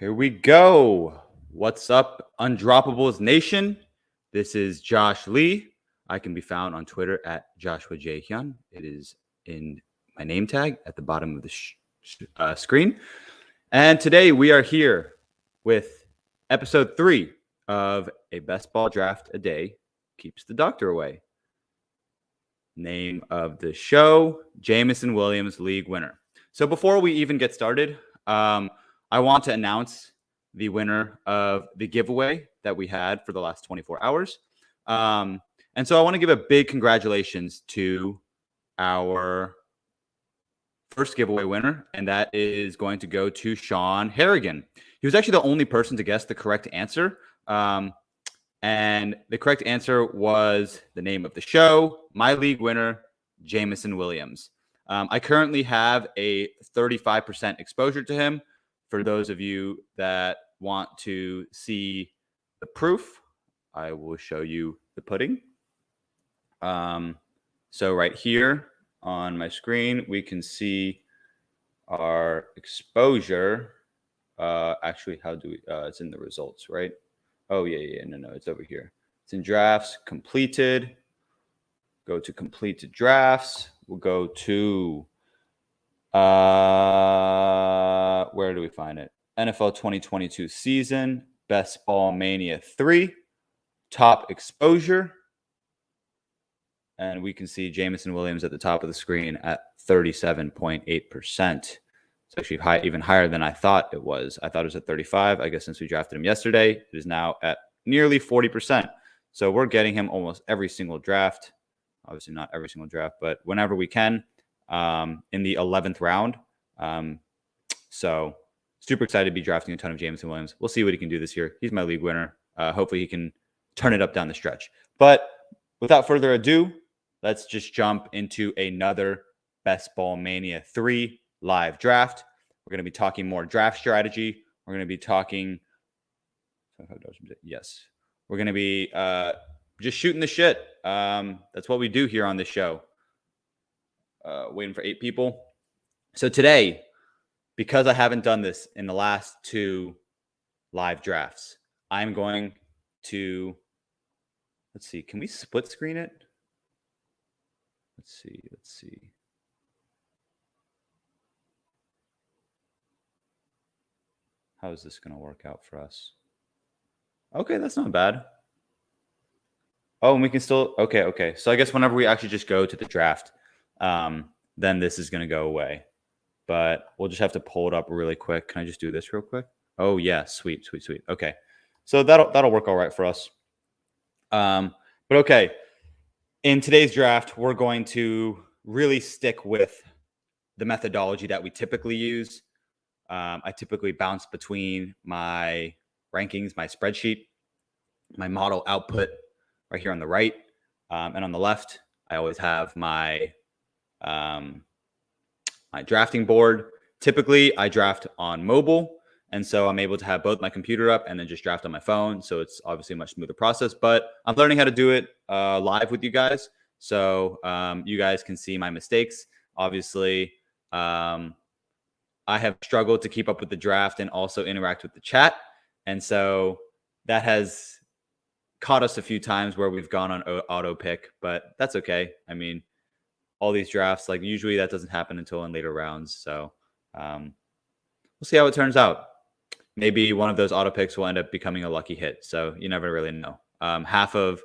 Here we go. What's up, Undroppables Nation? This is Josh Lee. I can be found on Twitter at Joshua J. Hyun. It is in my name tag at the bottom of the screen. And today we are here with episode 3 of A Best Ball Draft a Day Keeps the Doctor Away. Name of the show, Jameson Williams League winner. So before we even get started, I want to announce the winner of the giveaway that we had for the last 24 hours. And so I want to give a big congratulations to our first giveaway winner, and that is going to go to Sean Harrigan. He was actually the only person to guess the correct answer. And the correct answer was the name of the show, my league winner, Jameson Williams. I currently have a 35% exposure to him. For those of you that want to see the proof, I will show you the pudding. So right here on my screen, we can see our exposure. Actually, how do we? It's in the results, right? Oh, yeah. No, it's over here. It's in drafts, completed. Go to completed drafts. We'll go to, where do we find it? NFL 2022 season, Best Ball Mania 3, top exposure. And we can see Jameson Williams at the top of the screen at 37.8%. It's actually even higher than I thought it was. I thought it was at 35. I guess since we drafted him yesterday, it is now at nearly 40%. So we're getting him almost every single draft. Obviously not every single draft, but whenever we can, in the 11th round. So super excited to be drafting a ton of Jameson Williams. We'll see what he can do this year. He's my league winner. Hopefully he can turn it up down the stretch. But without further ado, let's just jump into another Best Ball Mania 3 live draft. We're going to be talking more draft strategy. We're going to be talking. Yes. We're going to be just shooting the shit. That's what we do here on this show. Waiting for 8 people. So today, because I haven't done this in the last 2 live drafts, I'm going to, let's see, can we split screen it? Let's see. How is this going to work out for us? Okay, that's not bad. Oh, and we can still, okay. So I guess whenever we actually just go to the draft, then this is going to go away. But we'll just have to pull it up really quick. Can I just do this real quick? Oh, yeah, sweet. Okay, so that'll work all right for us. But okay, in today's draft, we're going to really stick with the methodology that we typically use. I typically bounce between my rankings, my spreadsheet, my model output right here on the right. And on the left, I always have my my drafting board. Typically, I draft on mobile. And so I'm able to have both my computer up and then just draft on my phone. So it's obviously a much smoother process. But I'm learning how to do it live with you guys. So you guys can see my mistakes. Obviously, I have struggled to keep up with the draft and also interact with the chat. And so that has caught us a few times where we've gone on auto pick, but that's okay. I mean, all these drafts, like usually that doesn't happen until in later rounds. So we'll see how it turns out. Maybe one of those auto picks will end up becoming a lucky hit. So you never really know. Half of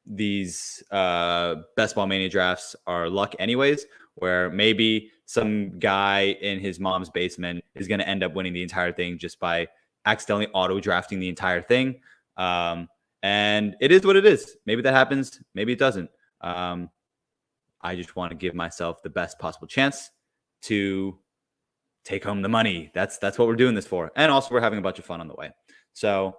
these Best Ball Mania drafts are luck anyways, where maybe some guy in his mom's basement is going to end up winning the entire thing just by accidentally auto drafting the entire thing. And it is what it is. Maybe that happens. Maybe it doesn't. I just want to give myself the best possible chance to take home the money. That's what we're doing this for. And also we're having a bunch of fun on the way. So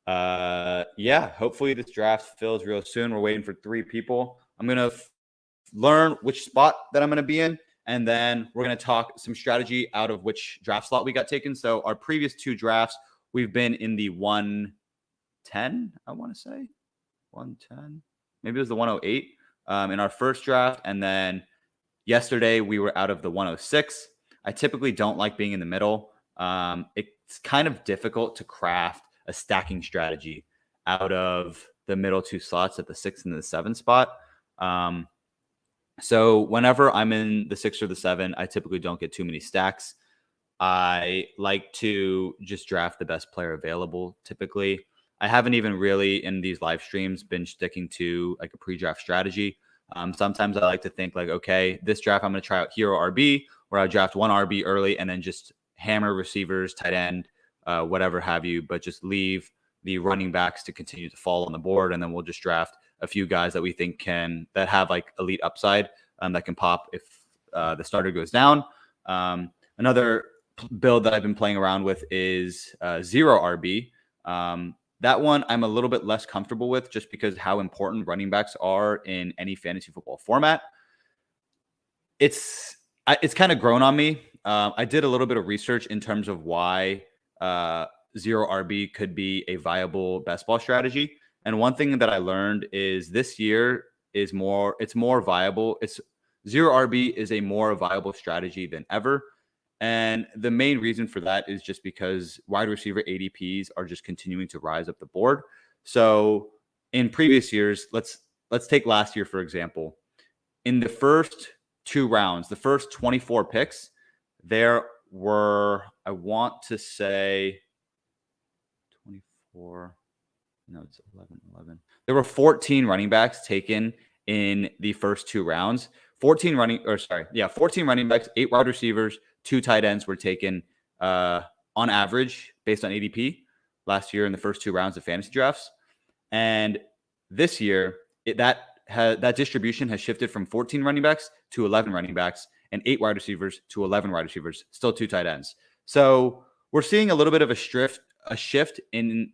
yeah, hopefully this draft fills real soon. We're waiting for 3 people. I'm going to learn which spot that I'm going to be in. And then we're going to talk some strategy out of which draft slot we got taken. So our previous 2 drafts, we've been in the 110, I want to say. 110. Maybe it was the 108 in our first draft. And then yesterday we were out of the 106. I typically don't like being in the middle. It's kind of difficult to craft a stacking strategy out of the middle two slots at the 6 and the 7 spot. So whenever I'm in the 6 or the 7, I typically don't get too many stacks. I like to just draft the best player available typically. I haven't even really in these live streams been sticking to like a pre-draft strategy. Sometimes I like to think like, okay, this draft I'm going to try out hero RB, where I draft one RB early and then just hammer receivers, tight end, whatever have you, but just leave the running backs to continue to fall on the board, and then we'll just draft a few guys that we think that have like elite upside that can pop if the starter goes down. Another build that I've been playing around with is zero RB. That one I'm a little bit less comfortable with just because how important running backs are in any fantasy football format. It's kind of grown on me. I did a little bit of research in terms of why zero RB could be a viable best ball strategy. And one thing that I learned is this year it's more viable. Zero RB is a more viable strategy than ever. And the main reason for that is just because wide receiver ADPs are just continuing to rise up the board. So in previous years, let's take last year, for example. In the first 2 rounds, the first 24 picks, there were, I want to say 24, no, it's 11. There were 14 running backs taken in the first 2 rounds. 14 running backs, 8 wide receivers, 2 tight ends were taken on average based on ADP last year in the first 2 rounds of fantasy drafts. And this year, that distribution has shifted from 14 running backs to 11 running backs and 8 wide receivers to 11 wide receivers, still 2 tight ends. So we're seeing a little bit of a shift in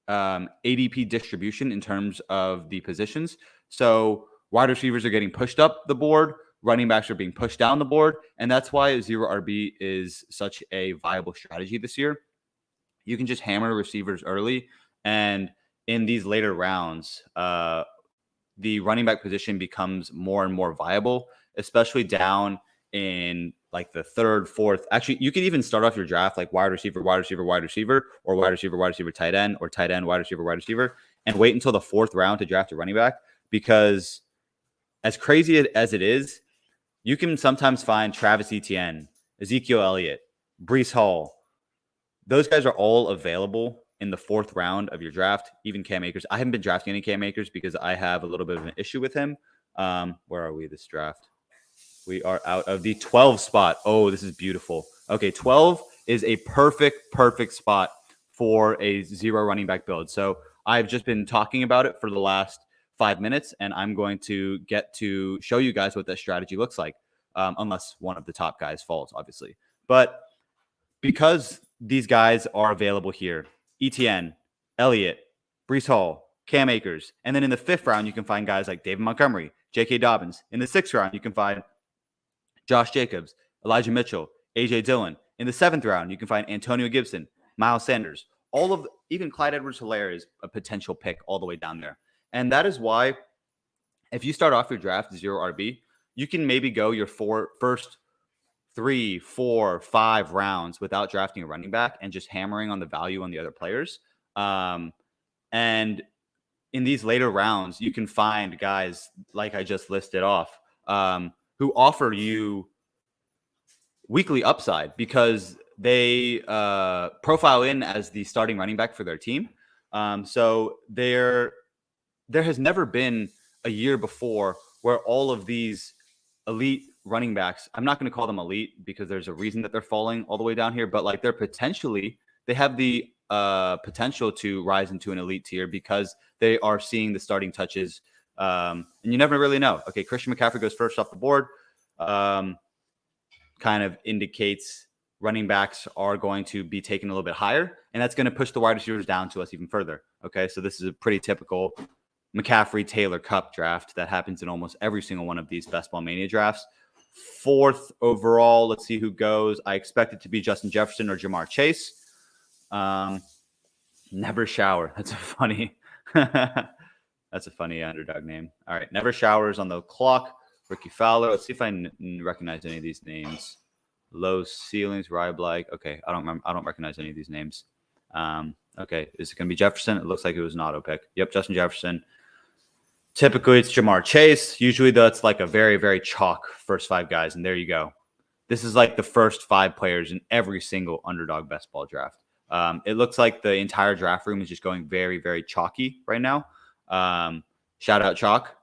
ADP distribution in terms of the positions. So wide receivers are getting pushed up the board, running backs are being pushed down the board, and that's why zero RB is such a viable strategy this year. You can just hammer receivers early, and in these later rounds, the running back position becomes more and more viable, especially down in like the 3rd, 4th. Actually, you could even start off your draft like wide receiver, or wide receiver, tight end, or tight end, wide receiver, and wait until the 4th round to draft a running back. Because as crazy as it is, you can sometimes find Travis Etienne, Ezekiel Elliott, Breece Hall. Those guys are all available in the 4th round of your draft, even Cam Akers. I haven't been drafting any Cam Akers because I have a little bit of an issue with him. Where are we this draft? We are out of the 12 spot. Oh, this is beautiful. Okay, 12 is a perfect spot for a zero running back build. So I've just been talking about it for the last 5 minutes, and I'm going to get to show you guys what that strategy looks like, unless one of the top guys falls, obviously. But because these guys are available here, Etienne, Elliott, Breece Hall, Cam Akers, and then in the 5th round, you can find guys like David Montgomery, J.K. Dobbins. In the 6th round, you can find Josh Jacobs, Elijah Mitchell, A.J. Dillon. In the 7th round, you can find Antonio Gibson, Miles Sanders. Even Clyde Edwards-Helaire is a potential pick all the way down there. And that is why if you start off your draft zero RB, you can maybe go your first 3, 4, 5 rounds without drafting a running back and just hammering on the value on the other players. And in these later rounds, you can find guys like I just listed off who offer you weekly upside because they profile in as the starting running back for their team. So there has never been a year before where all of these elite running backs, I'm not going to call them elite because there's a reason that they're falling all the way down here, but like they have the potential to rise into an elite tier because they are seeing the starting touches. And you never really know. Okay, Christian McCaffrey goes first off the board. Kind of indicates running backs are going to be taken a little bit higher, and that's going to push the wide receivers down to us even further. Okay, so this is a pretty typical McCaffrey, Taylor, Cup draft that happens in almost every single one of these Best Ball Mania drafts. 4th overall, let's see who goes. I expect it to be Justin Jefferson or Jamar Chase. Never Shower. That's a funny underdog name. All right, Never Showers on the clock. Ricky Fowler. Let's see if I recognize any of these names. Low ceilings, Ryblike. Okay, I don't remember. I don't recognize any of these names. Okay, is it going to be Jefferson? It looks like it was an auto pick. Yep, Justin Jefferson. Typically, it's Jamar Chase. Usually, that's like a very, very chalk first 5 guys, and there you go. This is like the first 5 players in every single Underdog Best Ball draft. It looks like the entire draft room is just going very, very chalky right now. Shout out Chalk.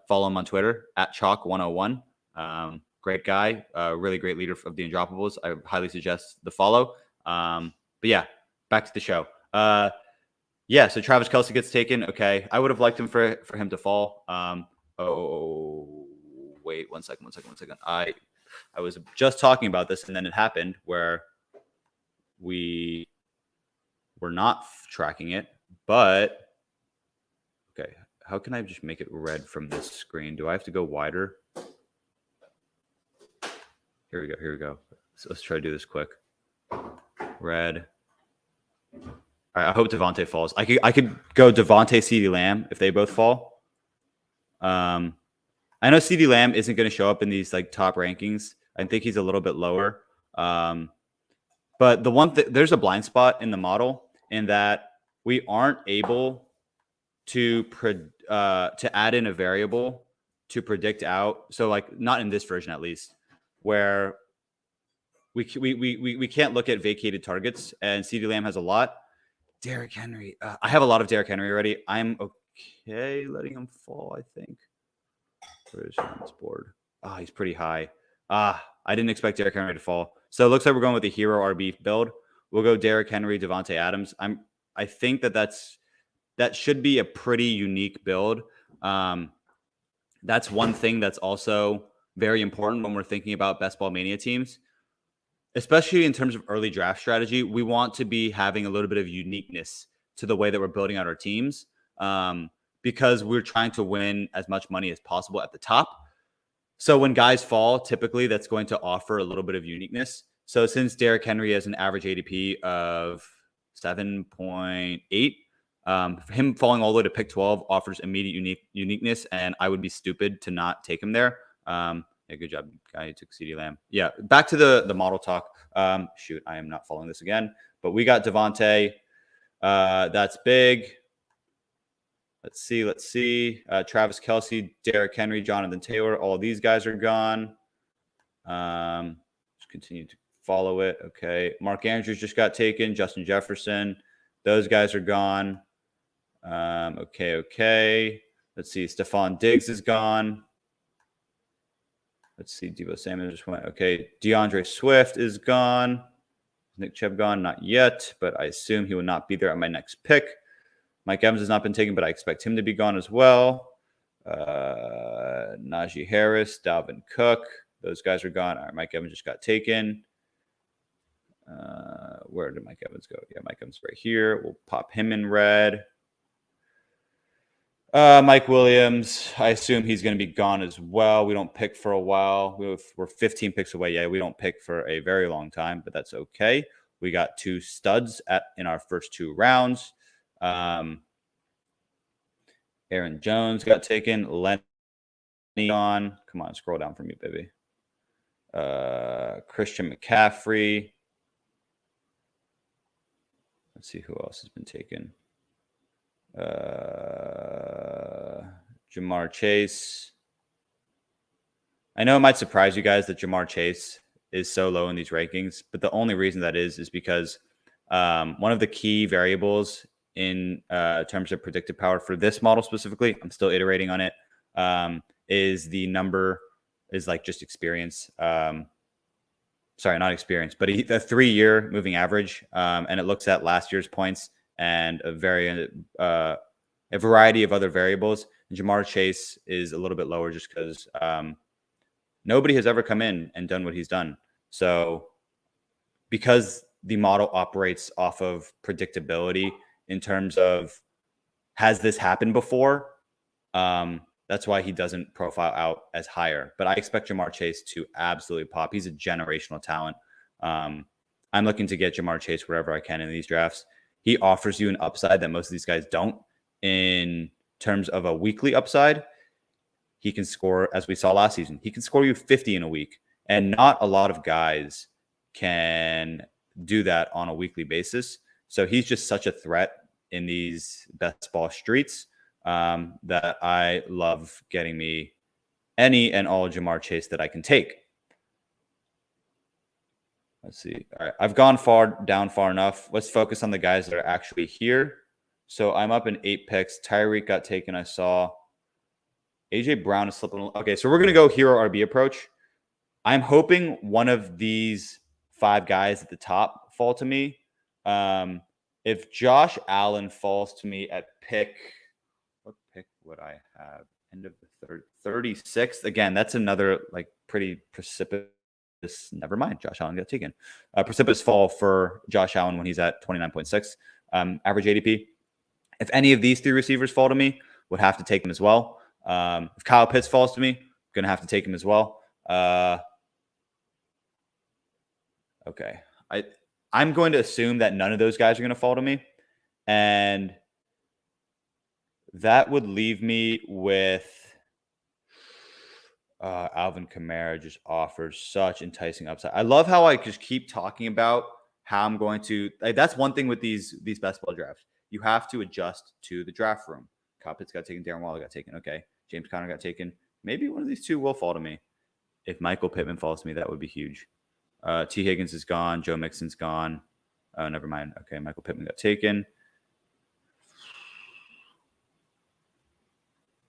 Follow him on Twitter at Chalk101. Great guy. Really great leader of the Undroppables. I highly suggest the follow. But yeah, back to the show. Yeah, so Travis Kelce gets taken. Okay, I would have liked him for him to fall. Oh, wait, one second. I was just talking about this, and then it happened where we were not tracking it. But okay, how can I just make it red from this screen? Do I have to go wider? Here we go. So let's try to do this quick. Red. All right, I hope Devontae falls. I could go Devontae, CeeDee Lamb if they both fall. I know CeeDee Lamb isn't going to show up in these like top rankings. I think he's a little bit lower. But the one there's a blind spot in the model in that we aren't able to add in a variable to predict out. So like not in this version at least, where we can't look at vacated targets, and CeeDee Lamb has a lot. Derrick Henry. I have a lot of Derrick Henry already. I'm okay letting him fall, I think. Where is he on this board? He's pretty high. I didn't expect Derrick Henry to fall. So it looks like we're going with the hero RB build. We'll go Derrick Henry, Devontae Adams. I think that should be a pretty unique build. That's one thing that's also very important when we're thinking about Best Ball Mania teams. Especially in terms of early draft strategy, we want to be having a little bit of uniqueness to the way that we're building out our teams, because we're trying to win as much money as possible at the top. So when guys fall, typically that's going to offer a little bit of uniqueness. So since Derrick Henry has an average ADP of 7.8, him falling all the way to pick 12 offers immediate uniqueness, and I would be stupid to not take him there. Yeah, good job, guy who took CeeDee Lamb. Yeah, back to the model talk. Shoot, I am not following this again. But we got Devontae. That's big. Let's see. Travis Kelce, Derrick Henry, Jonathan Taylor. All of these guys are gone. Just continue to follow it. Okay. Mark Andrews just got taken. Justin Jefferson. Those guys are gone. Okay. Let's see. Stephon Diggs is gone. Let's see. Deebo Samuel just went. Okay. DeAndre Swift is gone. Nick Chubb gone? Not yet, but I assume he will not be there at my next pick. Mike Evans has not been taken, but I expect him to be gone as well. Najee Harris, Dalvin Cook. Those guys are gone. All right, Mike Evans just got taken. Where did Mike Evans go? Yeah, Mike Evans right here. We'll pop him in red. Mike Williams, I assume he's going to be gone as well. We don't pick for a while. We're 15 picks away. Yeah, we don't pick for a very long time, but that's okay. We got 2 studs in our first 2 rounds. Aaron Jones got taken. Lenny on. Come on, scroll down for me, baby. Christian McCaffrey. Let's see who else has been taken. Jamar Chase. I know it might surprise you guys that Jamar Chase is so low in these rankings, but the only reason that is because one of the key variables in terms of predictive power for this model specifically, I'm still iterating on it, is the number is like just experience. Sorry, not experience, but a 3-year moving average, and it looks at last year's points and a variety of other variables. And Jamar Chase is a little bit lower just because nobody has ever come in and done what he's done. So because the model operates off of predictability in terms of has this happened before, that's why he doesn't profile out as higher. But I expect Jamar Chase to absolutely pop. He's a generational talent. I'm looking to get Jamar Chase wherever I can in these drafts. He offers you an upside that most of these guys don't. In terms of a weekly upside, he can score, as we saw last season, he can score you 50 in a week. And not a lot of guys can do that on a weekly basis. So he's just such a threat in these best ball streets that I love getting me any and all Jamar Chase that I can take. Let's see. All right. I've gone down far enough. Let's focus on the guys that are actually here. So I'm up in 8 picks. Tyreek got taken. I saw AJ Brown is slipping. Okay. So we're going to go hero RB approach. I'm hoping one of these 5 guys at the top fall to me. If Josh Allen falls to me at what pick would I have? End of the 36th. Again, that's another like pretty precipitous. Never mind. Josh Allen got taken. Precipitous fall for Josh Allen when he's at 29.6 average ADP. If any of these 3 receivers fall to me, would have to take them as well. If Kyle Pitts falls to me, going to have to take him as well. Okay. I'm going to assume that none of those guys are going to fall to me. And that would leave me with Alvin Kamara just offers such enticing upside. I love how I just keep talking about how I'm going to that's one thing with these best ball drafts. You have to adjust to the draft room. Kyle Pitts got taken. Darren Waller got taken. Okay. James Conner got taken. Maybe one of these 2 will fall to me. If Michael Pittman falls to me, that would be huge. T. Higgins is gone. Joe Mixon's gone. Never mind. Okay, Michael Pittman got taken.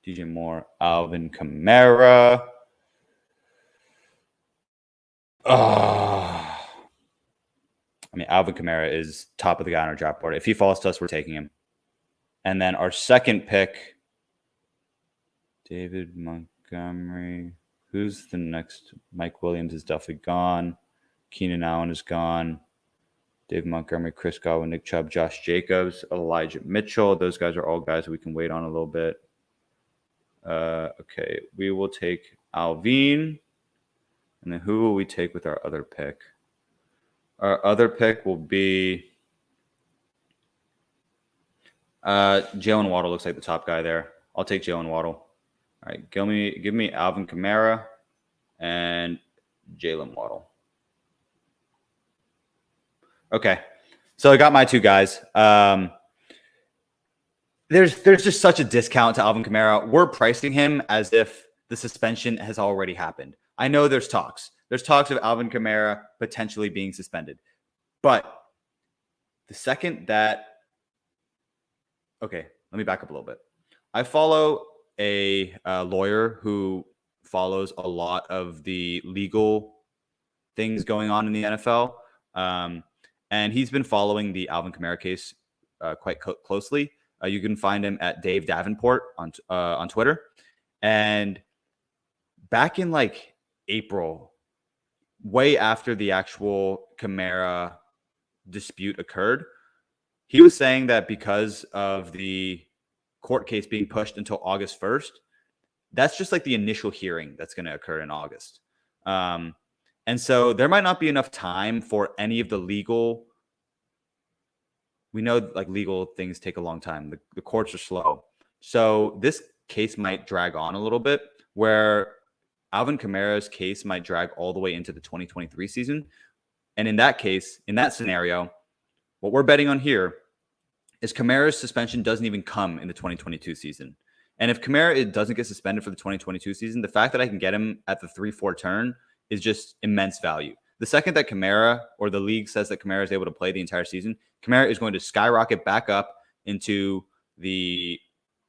DJ Moore, Alvin Kamara. I mean, Alvin Kamara is top of the guy on our draft board. If he falls to us, we're taking him. And then our second pick, David Montgomery. Who's the next? Mike Williams is definitely gone. Keenan Allen is gone. Dave Montgomery, Chris Godwin, Nick Chubb, Josh Jacobs, Elijah Mitchell. Those guys are all guys we can wait on a little bit. Okay, we will take Alvin. And then who will we take with our other pick? Our other pick will be Jalen Waddle. Looks like the top guy there. I'll take Jalen Waddle. All right, give me Alvin Kamara and Jalen Waddle. Okay, so I got my 2 guys. There's just such a discount to Alvin Kamara. We're pricing him as if the suspension has already happened. I know there's talks. There's talks of Alvin Kamara potentially being suspended. But the second that... Okay, let me back up a little bit. I follow a lawyer who follows a lot of the legal things going on in the NFL. And he's been following the Alvin Kamara case quite closely. You can find him at Dave Davenport on Twitter. And back in like April, way after the actual Kamara dispute occurred, he was saying that because of the court case being pushed until August 1st, that's just like the initial hearing that's going to occur in August. And so there might not be enough time for any of the legal. We know like legal things take a long time. The courts are slow. So this case might drag on a little bit, where Alvin Kamara's case might drag all the way into the 2023 season. And in that case, in that scenario, what we're betting on here is Kamara's suspension doesn't even come in the 2022 season. And if Kamara doesn't get suspended for the 2022 season, the fact that I can get him at the 3-4 turn is just immense value. The second that Kamara or the league says that Kamara is able to play the entire season, Kamara is going to skyrocket back up into the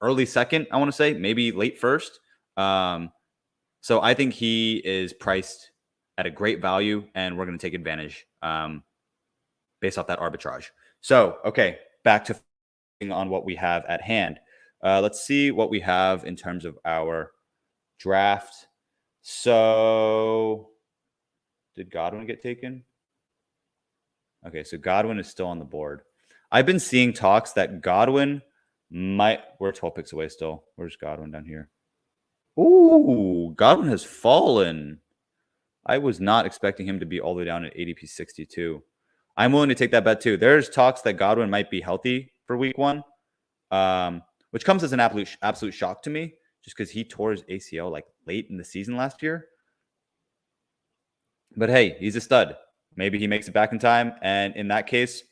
early second, I want to say, maybe late first. So I think he is priced at a great value, and we're going to take advantage based off that arbitrage. So, okay, back to on what we have at hand. Let's see what we have in terms of our draft. So, did Godwin get taken? Okay, so Godwin is still on the board. I've been seeing talks that Godwin might... We're 12 picks away still. Where's Godwin down here? Ooh, Godwin has fallen. I was not expecting him to be all the way down at ADP 62. I'm willing to take that bet too. There's talks that Godwin might be healthy for week 1, which comes as an absolute shock to me, just because he tore his ACL like late in the season last year. But hey, he's a stud. Maybe he makes it back in time. And in that case,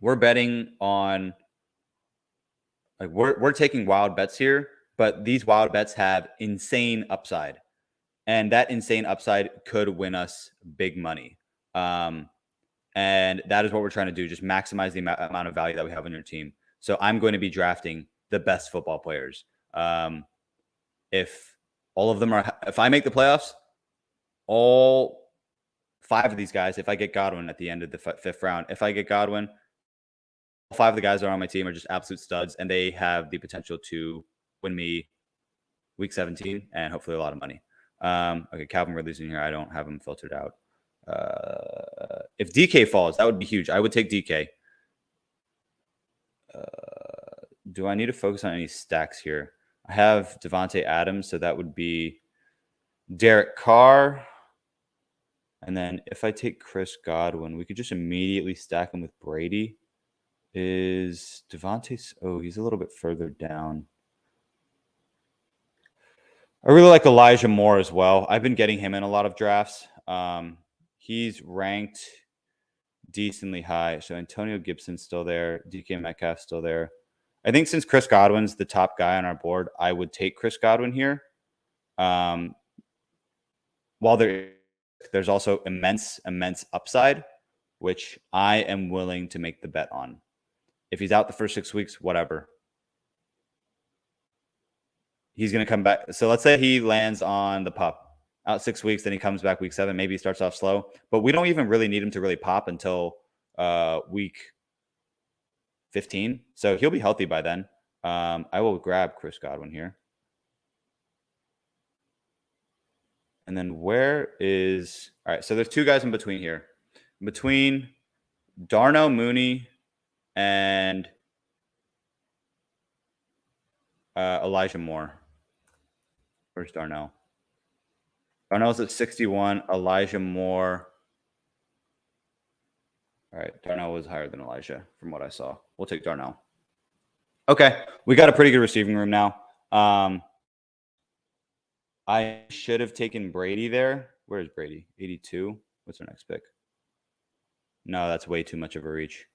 we're betting on, like, we're taking wild bets here, but these wild bets have insane upside. And that insane upside could win us big money. And that is what we're trying to do, just maximize the amount of value that we have on your team. So I'm going to be drafting the best football players. If all of them if I make the playoffs, all 5 of these guys, if I get Godwin at the end of the 5th round, if I get Godwin, all 5 of the guys that are on my team are just absolute studs, and they have the potential to win me week 17 and hopefully a lot of money. Okay, Calvin Ridley's in here. I don't have him filtered out. If DK falls, that would be huge. I would take DK. Do I need to focus on any stacks here? I have Devontae Adams, so that would be Derek Carr. And then if I take Chris Godwin, we could just immediately stack him with Brady. Is Devontae... Oh, he's a little bit further down. I really like Elijah Moore as well. I've been getting him in a lot of drafts. He's ranked decently high. So Antonio Gibson's still there. DK Metcalf's still there. I think since Chris Godwin's the top guy on our board, I would take Chris Godwin here. While there's also immense upside, which I am willing to make the bet on. If he's out the first 6 weeks, whatever. He's going to come back. So let's say he lands on the pup out 6 weeks, then he comes back week 7. Maybe he starts off slow, but we don't even really need him to really pop until week 15. So he'll be healthy by then. I will grab Chris Godwin here. And then where is... All right, so there's 2 guys in between here. Between Darnell Mooney and Elijah Moore. Where's Darnell? Darnell's at 61. Elijah Moore. All right, Darnell was higher than Elijah from what I saw. We'll take Darnell. Okay, we got a pretty good receiving room now. I should have taken Brady there. Where's Brady? 82. What's our next pick? No, that's way too much of a reach.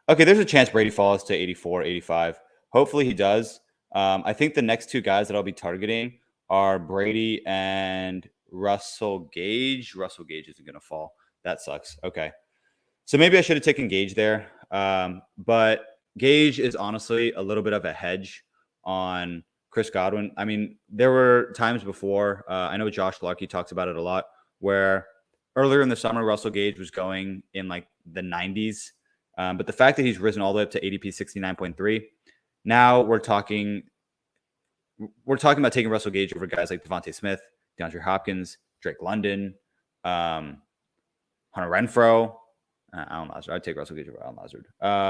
Okay, there's a chance Brady falls to 84, 85. Hopefully he does. I think the next 2 guys that I'll be targeting are Brady and Russell Gage. Russell Gage isn't going to fall. That sucks. Okay. So maybe I should have taken Gage there. But Gage is honestly a little bit of a hedge on Chris Godwin. I mean, there were times before, I know Josh Larkey talks about it a lot, where earlier in the summer, Russell Gage was going in like the 90s. But the fact that he's risen all the way up to ADP 69.3, now we're talking about taking Russell Gage over guys like Devontae Smith, DeAndre Hopkins, Drake London, Hunter Renfrow, Alan Lazard. I'd take Russell Gage over Alan Lazard.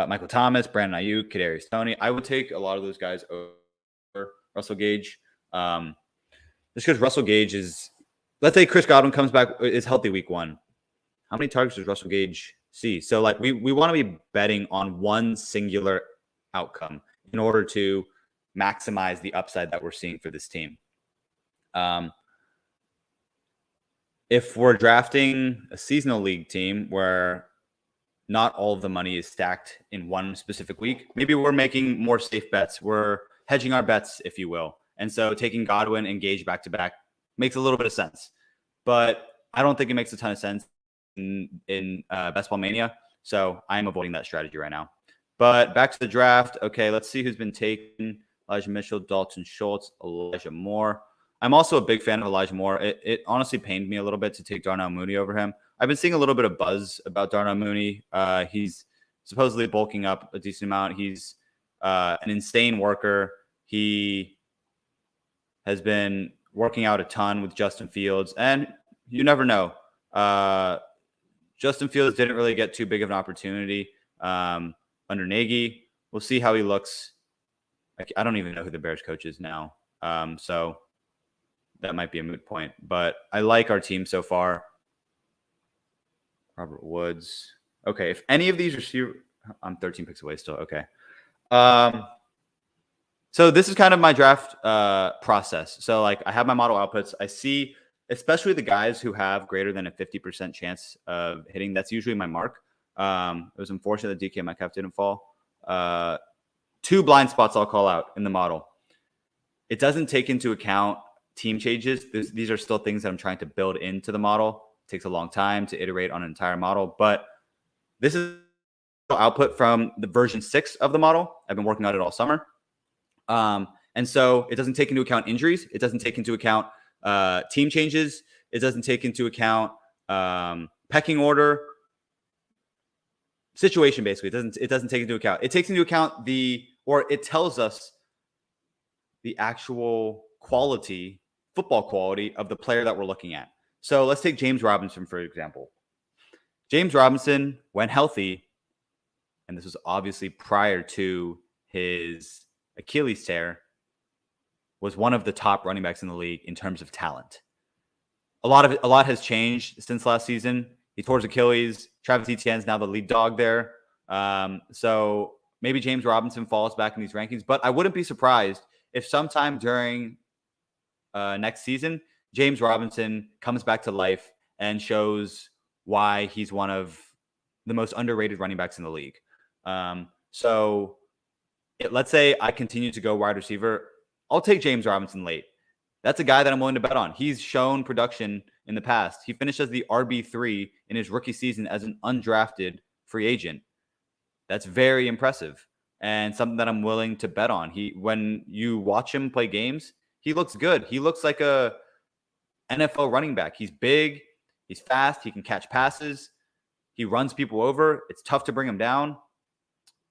Michael Thomas, Brandon Ayuk, Kadarius Toney. I would take a lot of those guys over Russell Gage. Just because Russell Gage is, let's say Chris Godwin comes back, is healthy week 1. How many targets does Russell Gage see? So like we want to be betting on one singular outcome in order to maximize the upside that we're seeing for this team. If we're drafting a seasonal league team where not all of the money is stacked in one specific week, maybe we're making more safe bets. We're hedging our bets, if you will. And so taking Godwin and Gage back-to-back makes a little bit of sense. But I don't think it makes a ton of sense in Best Ball Mania. So I'm avoiding that strategy right now. But back to the draft. Okay, let's see who's been taken. Elijah Mitchell, Dalton Schultz, Elijah Moore. I'm also a big fan of Elijah Moore. It honestly pained me a little bit to take Darnell Mooney over him. I've been seeing a little bit of buzz about Darnell Mooney. He's supposedly bulking up a decent amount. He's an insane worker. He has been working out a ton with Justin Fields. And you never know. Justin Fields didn't really get too big of an opportunity under Nagy. We'll see how he looks. I don't even know who the Bears coach is now. So that might be a moot point. But I like our team so far. Robert Woods. Okay, if any of these receivers... I'm 13 picks away still. Okay. So this is kind of my draft process. So like I have my model outputs. I see especially the guys who have greater than a 50% chance of hitting. That's usually my mark. It was unfortunate that DK Metcalf didn't fall. 2 blind spots I'll call out in the model. It doesn't take into account team changes. These are still things that I'm trying to build into the model. It takes a long time to iterate on an entire model, but this is output from the version 6 of the model. I've been working on it all summer. And so it doesn't take into account injuries. It doesn't take into account team changes. It doesn't take into account pecking order, situation. Basically, it doesn't take into account. It takes into account it tells us the actual quality, football quality of the player that we're looking at. So let's take James Robinson, for example. James Robinson, when healthy, and this was obviously prior to his Achilles tear, was one of the top running backs in the league in terms of talent. A lot has changed since last season. He tore his Achilles. Travis Etienne's now the lead dog there. So maybe James Robinson falls back in these rankings, but I wouldn't be surprised if sometime during next season, James Robinson comes back to life and shows why he's one of the most underrated running backs in the league. Let's say I continue to go wide receiver. I'll take James Robinson late. That's a guy that I'm willing to bet on. He's shown production in the past. He finished as the RB3 in his rookie season as an undrafted free agent. That's very impressive and something that I'm willing to bet on. When you watch him play games, he looks good. He looks like a NFL running back. He's big. He's fast. He can catch passes. He runs people over. It's tough to bring him down.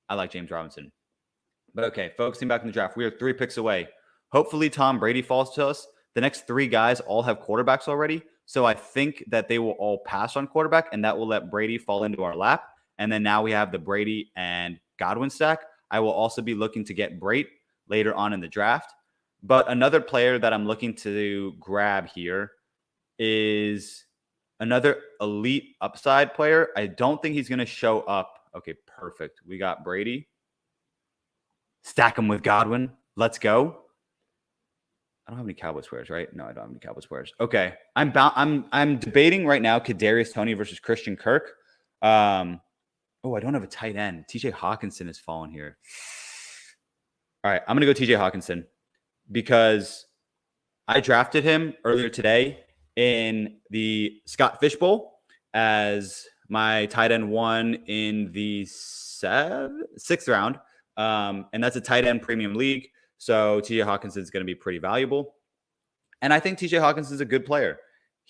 I like James Robinson. But okay, focusing back on the draft, we are 3 picks away. Hopefully Tom Brady falls to us. The next 3 guys all have quarterbacks already. So I think that they will all pass on quarterback, and that will let Brady fall into our lap. And then now we have the Brady and Godwin stack. I will also be looking to get Brate later on in the draft. But another player that I'm looking to grab here is another elite upside player. I don't think he's going to show up. Okay, perfect. We got Brady. Stack him with Godwin. Let's go. I don't have any Cowboys players, right? No, I don't have any Cowboys players. Okay. I'm debating right now Kadarius Toney versus Christian Kirk. I don't have a tight end. TJ Hawkinson has fallen here. All right, I'm going to go TJ Hawkinson because I drafted him earlier today in the Scott Fish Bowl as my tight end 1 in the 6th round. And that's a tight end premium league. So TJ Hawkinson is going to be pretty valuable. And I think TJ Hawkinson is a good player.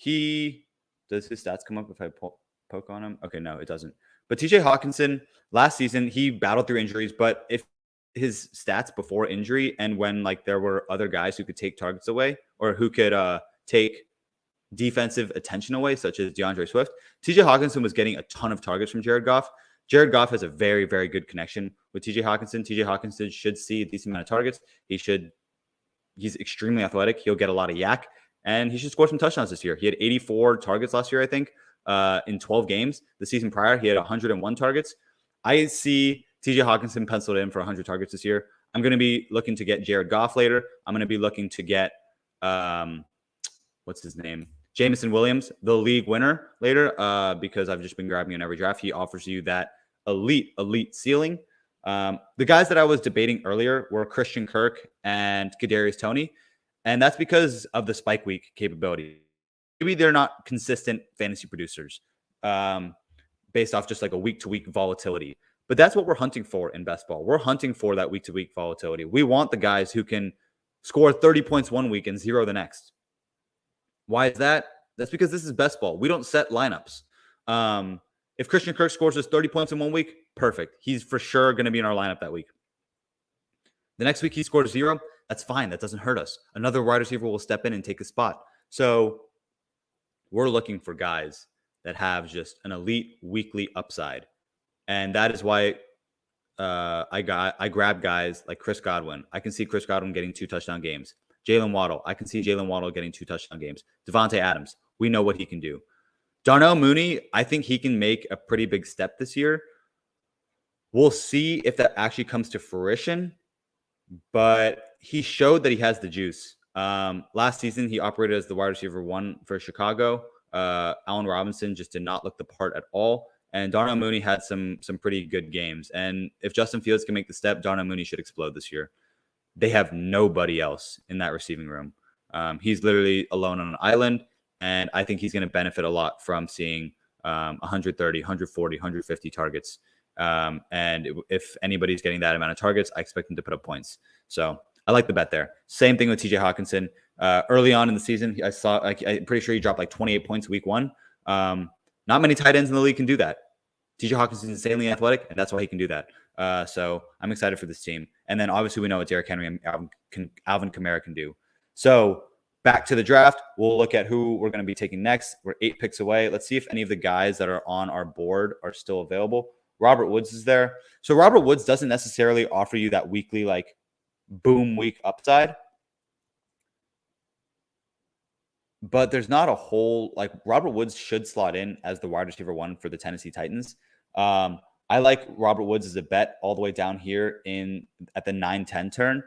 Does his stats come up if I poke on him? Okay, no, it doesn't. But TJ Hawkinson, last season, he battled through injuries. But if his stats before injury and when there were other guys who could take targets away or who could take defensive attention away, such as DeAndre Swift, TJ Hawkinson was getting a ton of targets from Jared Goff. Jared Goff has a very, very good connection with TJ Hawkinson. TJ Hawkinson should see a decent amount of targets. He's extremely athletic. He'll get a lot of yak, and he should score some touchdowns this year. He had 84 targets last year, I think, in 12 games. The season prior, he had 101 targets. I see TJ Hawkinson penciled in for 100 targets this year. I'm going to be looking to get Jared Goff later. I'm going to be looking to get, what's his name? Jameson Williams, the league winner later, because I've just been grabbing in every draft. He offers you that elite ceiling. The guys that I was debating earlier were Christian Kirk and Kadarius Toney, and that's because of the spike week capability. Maybe they're not consistent fantasy producers based off just a week-to-week volatility. But that's what we're hunting for in best ball. We're hunting for that week-to-week volatility. We want the guys who can score 30 points one week and 0 the next. Why is that? That's because this is best ball. We don't set lineups. If Christian Kirk scores us 30 points in 1 week, perfect. He's for sure going to be in our lineup that week. The next week he scores 0. That's fine. That doesn't hurt us. Another wide receiver will step in and take a spot. So we're looking for guys that have just an elite weekly upside. And that is why I grab guys like Chris Godwin. I can see Chris Godwin getting 2 touchdown games. Jalen Waddle. I can see Jalen Waddle getting 2 touchdown games. Devontae Adams. We know what he can do. Darnell Mooney, I think he can make a pretty big step this year. We'll see if that actually comes to fruition. But he showed that he has the juice Last season, he operated as the wide receiver 1 for Chicago. Allen Robinson just did not look the part at all. And Darnell Mooney had some pretty good games. And if Justin Fields can make the step, Darnell Mooney should explode this year. They have nobody else in that receiving room. He's literally alone on an island. And I think he's going to benefit a lot from seeing 130, 140, 150 targets. And if anybody's getting that amount of targets, I expect him to put up points. So I like the bet there. Same thing with TJ Hawkinson. Early on in the season, I saw, I'm pretty sure he dropped like 28 points week 1. Not many tight ends in the league can do that. TJ Hawkinson is insanely athletic, and that's why he can do that. So I'm excited for this team. And then obviously we know what Derrick Henry and Alvin Kamara can do. So back to the draft, we'll look at who we're going to be taking next. We're 8 picks away. Let's see if any of the guys that are on our board are still available. Robert Woods is there. So Robert Woods doesn't necessarily offer you that weekly, like, boom week upside. But there's not a whole, like, Robert Woods should slot in as the wide receiver 1 for the Tennessee Titans. I like Robert Woods as a bet all the way down here at the 9-10 turn.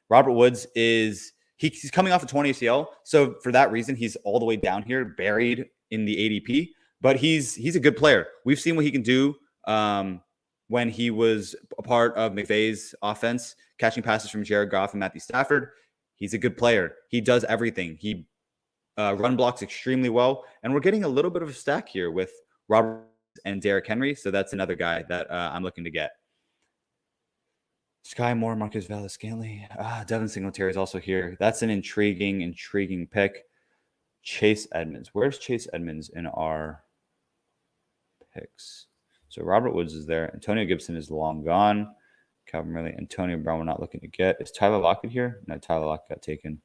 Robert Woods he's coming off a 20 ACL. So for that reason, he's all the way down here, buried in the ADP. But he's a good player. We've seen what he can do when he was a part of McVay's offense, catching passes from Jared Goff and Matthew Stafford. He's a good player. He does everything. He run blocks extremely well. And we're getting a little bit of a stack here with Robert and Derrick Henry. So that's another guy that I'm looking to get. Sky Moore, Marcus Valdes-Scantling. Devin Singletary is also here. That's an intriguing pick. Chase Edmonds. Where's Chase Edmonds in our picks? So Robert Woods is there. Antonio Gibson is long gone. Calvin Ridley, Antonio Brown we're not looking to get. Is Tyler Lockett here? No, Tyler Lockett got taken.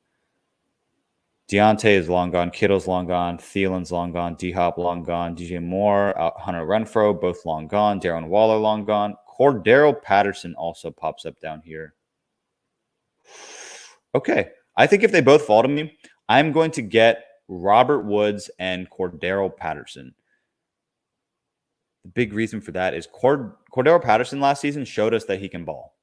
Deontay is long gone. Kittle's long gone. Thielen's long gone. D-Hop long gone. DJ Moore, Hunter Renfrow, both long gone. Darren Waller long gone. Cordero Patterson also pops up down here. Okay. I think if they both fall to me, I'm going to get Robert Woods and Cordero Patterson. The big reason for that is Cordero Patterson last season showed us that he can ball.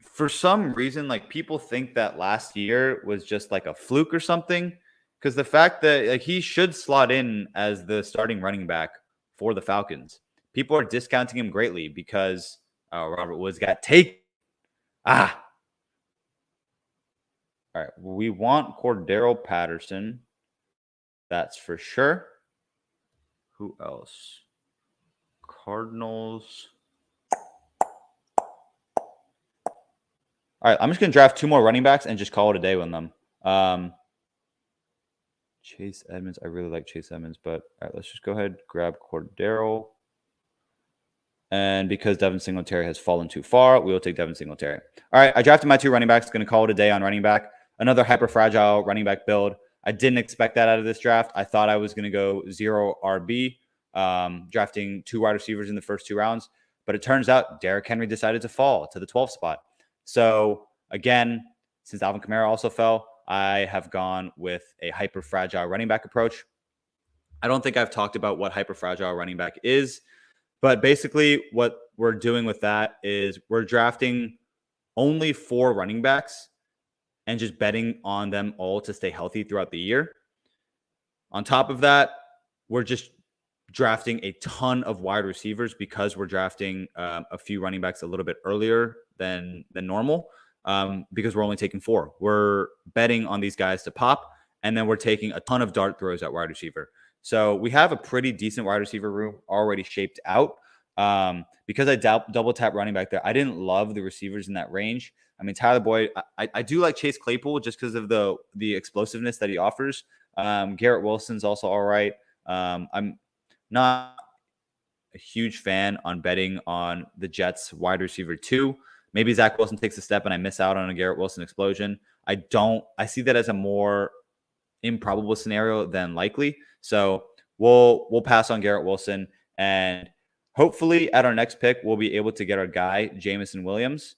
For some reason, like, people think that last year was just like a fluke or something, because the fact that, like, he should slot in as the starting running back for the Falcons. People are discounting him greatly because Robert Woods got taken. All right, we want Cordero Patterson. That's for sure. Who else? Cardinals. All right, I'm just going to draft 2 more running backs and just call it a day with them. Chase Edmonds. I really like Chase Edmonds, but all right, let's just go ahead, grab Cordero. And because Devin Singletary has fallen too far, we will take Devin Singletary. All right, I drafted my 2 running backs. Going to call it a day on running back. Another hyper-fragile running back build. I didn't expect that out of this draft. I thought I was going to go 0 RB, drafting 2 wide receivers in the first 2 rounds. But it turns out Derrick Henry decided to fall to the 12th spot. So, again, since Alvin Kamara also fell, I have gone with a hyper-fragile running back approach. I don't think I've talked about what hyper-fragile running back is, but basically what we're doing with that is we're drafting only 4 running backs and just betting on them all to stay healthy throughout the year. On top of that, we're just drafting a ton of wide receivers because we're drafting a few running backs a little bit earlier than normal, because we're only taking 4. We're betting on these guys to pop, and then we're taking a ton of dart throws at wide receiver. So we have a pretty decent wide receiver room already shaped out. Because I double tap running back there, I didn't love the receivers in that range. I mean, Tyler Boyd, I do like Chase Claypool just because of the explosiveness that he offers. Garrett Wilson's also all right. I'm not a huge fan on betting on the Jets wide receiver 2. Maybe Zach Wilson takes a step and I miss out on a Garrett Wilson explosion. I see that as a more improbable scenario than likely. So we'll pass on Garrett Wilson, and hopefully at our next pick, we'll be able to get our guy, Jameson Williams.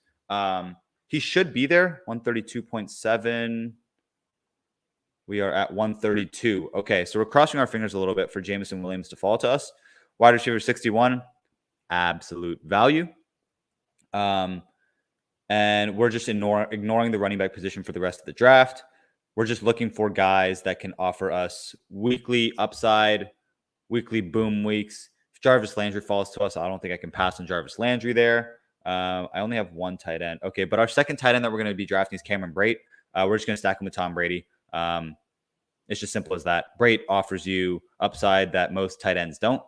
He should be there, 132.7. We are at 132. Okay, so we're crossing our fingers a little bit for Jameson Williams to fall to us. Wide receiver 61, absolute value. And we're just ignoring the running back position for the rest of the draft. We're just looking for guys that can offer us weekly upside, weekly boom weeks. If Jarvis Landry falls to us, I don't think I can pass on Jarvis Landry there. I only have one tight end. Okay, but our second tight end that we're going to be drafting is Cameron Brate. We're just going to stack him with Tom Brady. It's just simple as that. Brate offers you upside that most tight ends don't.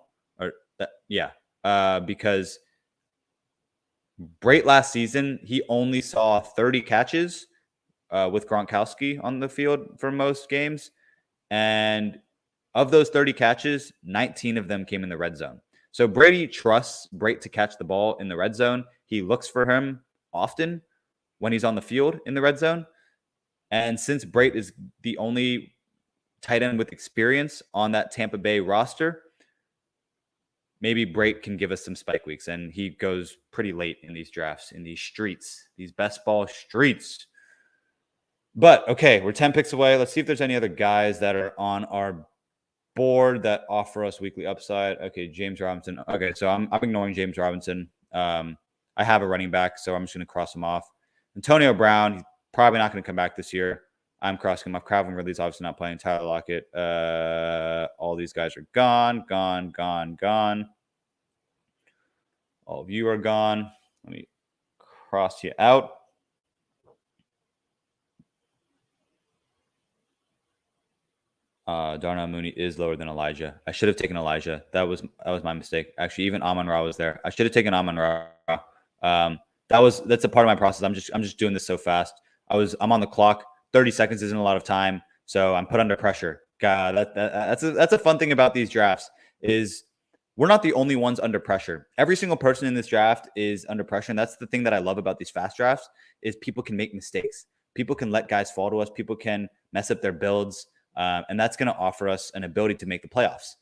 Because Brate last season, he only saw 30 catches with Gronkowski on the field for most games. And of those 30 catches, 19 of them came in the red zone. So Brady trusts Brate to catch the ball in the red zone. He looks for him often when he's on the field in the red zone. And since Brate is the only tight end with experience on that Tampa Bay roster, maybe Brate can give us some spike weeks. And he goes pretty late in these drafts, in these streets, these best ball streets. But okay, we're 10 picks away. Let's see if there's any other guys that are on our board that offer us weekly upside. Okay, James Robinson. Okay, so I'm ignoring James Robinson. I have a running back, so I'm just going to cross him off. Antonio Brown, he's probably not going to come back this year. I'm crossing him off. Calvin Ridley's obviously not playing. Tyler Lockett. All these guys are gone. All of you are gone. Let me cross you out. Darnell Mooney is lower than Elijah. I should have taken Elijah. That was my mistake. Actually, even Amon-Ra was there. I should have taken Amon-Ra. That's a part of my process. I'm just doing this so fast. I'm on the clock. 30 seconds isn't a lot of time, so I'm put under pressure. God, that's a fun thing about these drafts is we're not the only ones under pressure. Every single person in this draft is under pressure, and that's the thing that I love about these fast drafts is people can make mistakes. People can let guys fall to us. People can mess up their builds, and that's going to offer us an ability to make the playoffs.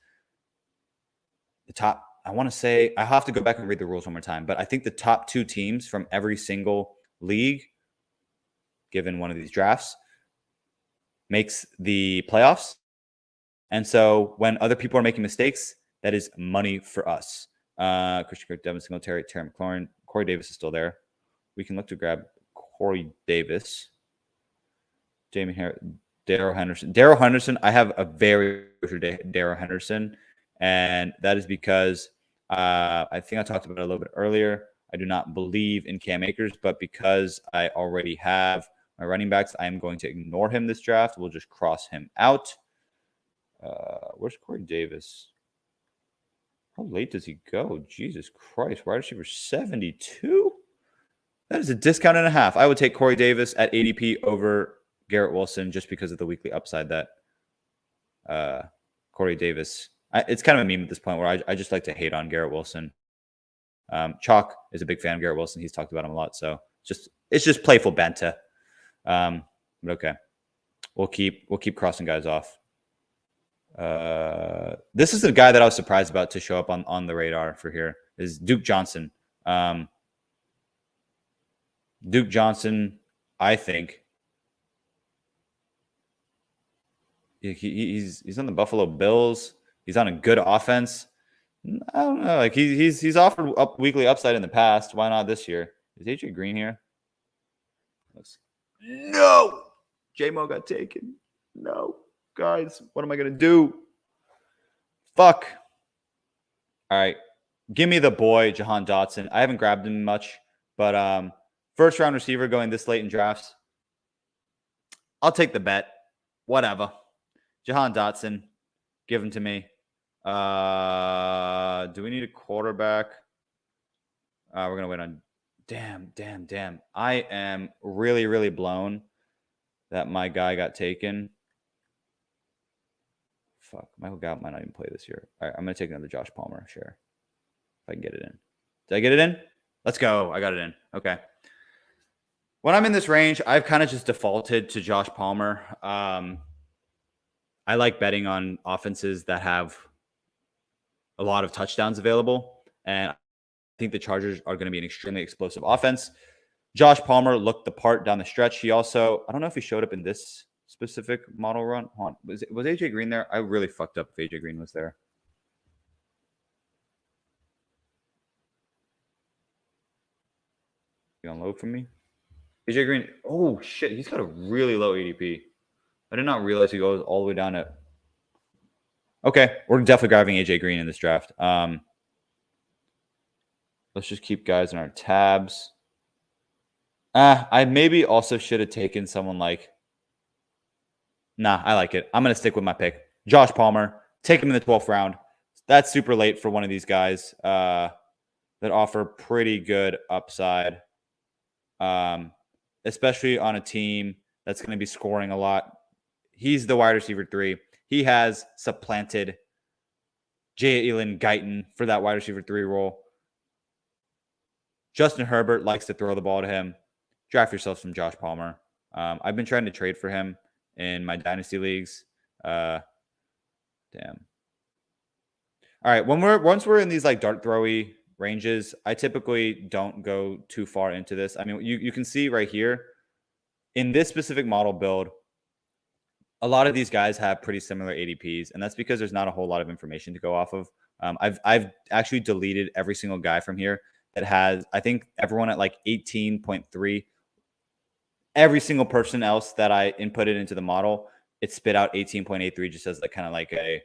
I want to say, I have to go back and read the rules one more time, but I think the top 2 teams from every single league, given one of these drafts, makes the playoffs. And so when other people are making mistakes, that is money for us. Christian Kirk, Devin Singletary, Terry McLaurin, Cory Davis is still there. We can look to grab Cory Davis. Jamie Harris, Darrell Henderson. I have a very Darrell Henderson, and that is because I think I talked about it a little bit earlier. I do not believe in Cam Akers, but because I already have my running backs, I am going to ignore him this draft. We'll just cross him out. Where's Cory Davis? How late does he go? Jesus Christ. Wide receiver 72? That is a discount and a half. I would take Cory Davis at ADP over Garrett Wilson just because of the weekly upside that Cory Davis. It's kind of a meme at this point where I just like to hate on Garrett Wilson. Chalk is a big fan of Garrett Wilson. He's talked about him a lot. So it's just playful banter. But okay. We'll keep crossing guys off. This is the guy that I was surprised about to show up on the radar for here is Duke Johnson. Duke Johnson, I think he's on the Buffalo Bills. He's on a good offense. I don't know. Like he's offered weekly upside in the past. Why not this year? Is AJ Green here? No, J-Mo got taken. No, guys, what am I gonna do? Fuck. All right, give me the boy Jahan Dotson. I haven't grabbed him much, but first round receiver going this late in drafts. I'll take the bet. Whatever. Jahan Dotson, give him to me. Do we need a quarterback? We're gonna wait on. Damn. I am really, really blown that my guy got taken. Fuck, Michael Gallup might not even play this year. All right, I'm gonna take another Josh Palmer share if I can get it in. Did I get it in? Let's go. I got it in. Okay. When I'm in this range, I've kind of just defaulted to Josh Palmer. I like betting on offenses that have a lot of touchdowns available, and I think the Chargers are going to be an extremely explosive offense. Josh Palmer looked the part down the stretch. He also, I don't know if he showed up in this specific model run. Hold on. Was AJ Green there? I really fucked up if AJ Green was there. You gonna load for me? AJ Green. Oh, shit. He's got a really low ADP. I did not realize he goes all the way down at. Okay. We're definitely grabbing AJ Green in this draft. Let's just keep guys in our tabs. I maybe also should have taken someone like. Nah, I like it. I'm going to stick with my pick. Josh Palmer. Take him in the 12th round. That's super late for one of these guys that offer pretty good upside, especially on a team that's going to be scoring a lot. He's the wide receiver 3. He has supplanted Jalen Guyton for that wide receiver 3 role. Justin Herbert likes to throw the ball to him. Draft yourself some Josh Palmer. I've been trying to trade for him in my dynasty leagues. Damn. All right. Once we're in these like dart throwy ranges, I typically don't go too far into this. I mean, you can see right here in this specific model build, a lot of these guys have pretty similar ADPs, and that's because there's not a whole lot of information to go off of. I've actually deleted every single guy from here that has, I think, everyone at like 18.3. Every single person else that I inputted into the model, it spit out 18.83 just as like kind of like a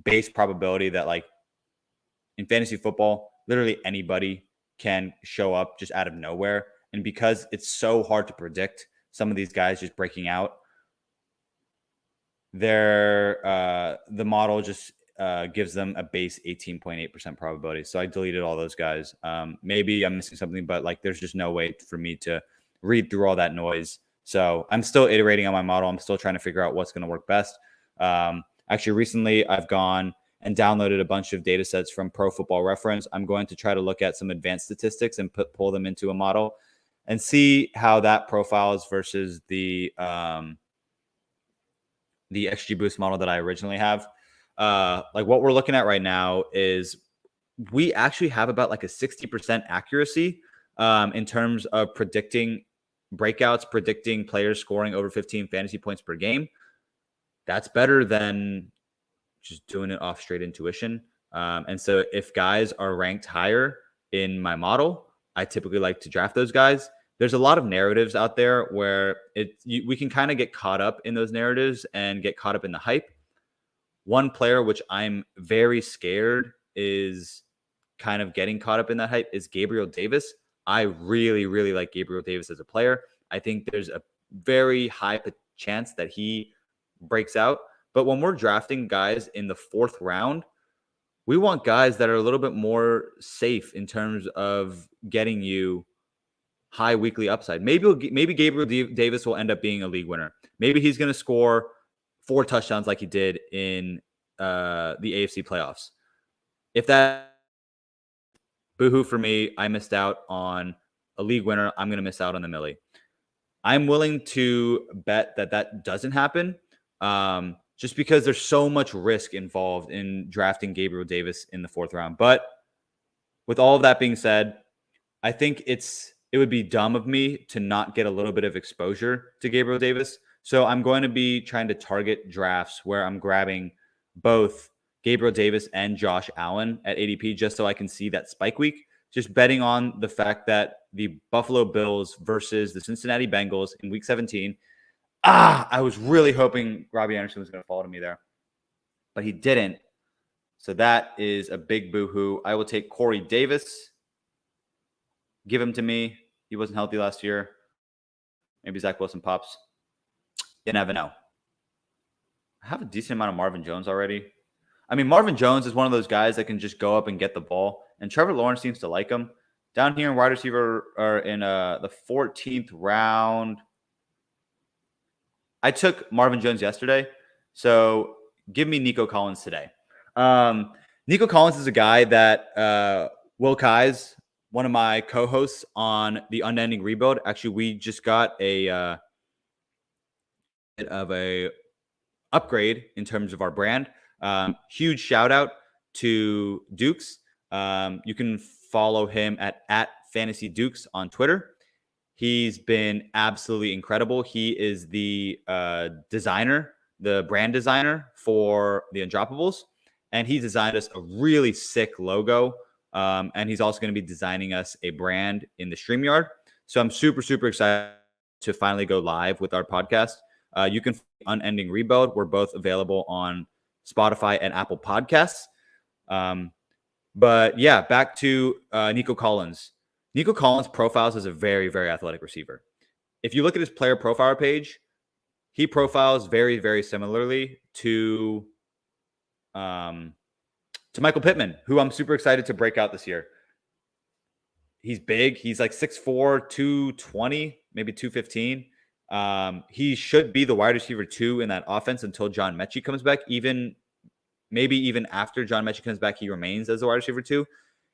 base probability that like in fantasy football, literally anybody can show up just out of nowhere. And because it's so hard to predict some of these guys just breaking out, the model just gives them a base 18.8% probability. So I deleted all those guys. Maybe I'm missing something, but like there's just no way for me to read through all that noise. So I'm still iterating on my model. I'm still trying to figure out what's going to work best. Actually, recently I've gone and downloaded a bunch of data sets from Pro Football Reference. I'm going to try to look at some advanced statistics and pull them into a model and see how that profiles versus the XG Boost model that I originally have. Like what we're looking at right now is we actually have about like a 60% accuracy in terms of predicting breakouts, predicting players scoring over 15 fantasy points per game. That's better than just doing it off straight intuition. And so if guys are ranked higher in my model, I typically like to draft those guys. There's a lot of narratives out there where we can kind of get caught up in those narratives and get caught up in the hype. One player which I'm very scared is kind of getting caught up in that hype is Gabriel Davis. I really, really like Gabriel Davis as a player. I think there's a very high chance that he breaks out. But when we're drafting guys in the 4th round, we want guys that are a little bit more safe in terms of getting you high weekly upside. Maybe Gabriel Davis will end up being a league winner. Maybe he's going to score 4 touchdowns like he did in the AFC playoffs. If that, boohoo for me, I missed out on a league winner. I'm going to miss out on the Millie. I'm willing to bet that doesn't happen just because there's so much risk involved in drafting Gabriel Davis in the 4th round. But with all of that being said, I think it would be dumb of me to not get a little bit of exposure to Gabriel Davis. So I'm going to be trying to target drafts where I'm grabbing both Gabriel Davis and Josh Allen at ADP just so I can see that spike week. Just betting on the fact that the Buffalo Bills versus the Cincinnati Bengals in week 17. I was really hoping Robbie Anderson was going to fall to me there, but he didn't. So that is a big boo-hoo. I will take Cory Davis. Give him to me. He wasn't healthy last year. Maybe Zach Wilson pops. You never know. I have a decent amount of Marvin Jones already. I mean, Marvin Jones is one of those guys that can just go up and get the ball. And Trevor Lawrence seems to like him. Down here in wide receiver or in the 14th round, I took Marvin Jones yesterday. So give me Nico Collins today. Nico Collins is a guy that Will Kai's, one of my co-hosts on the Unending Rebuild. Actually, we just got a bit of a upgrade in terms of our brand. Huge shout out to Dukes. You can follow him at Fantasy Dukes on Twitter. He's been absolutely incredible. He is the designer, the brand designer for the Undroppables, and he designed us a really sick logo. And he's also going to be designing us a brand in the StreamYard. So I'm super, super excited to finally go live with our podcast, you can find Unending Rebuild. We're both available on Spotify and Apple Podcasts. But yeah, back to Nico Collins. Nico Collins profiles as a very, very athletic receiver. If you look at his player profile page, he profiles very, very similarly to Michael Pittman, who I'm super excited to break out this year. He's big. He's like 6'4", 220, maybe 215. He should be the wide receiver 2 in that offense until John Mechie comes back. Maybe even after John Mechie comes back, he remains as the wide receiver 2.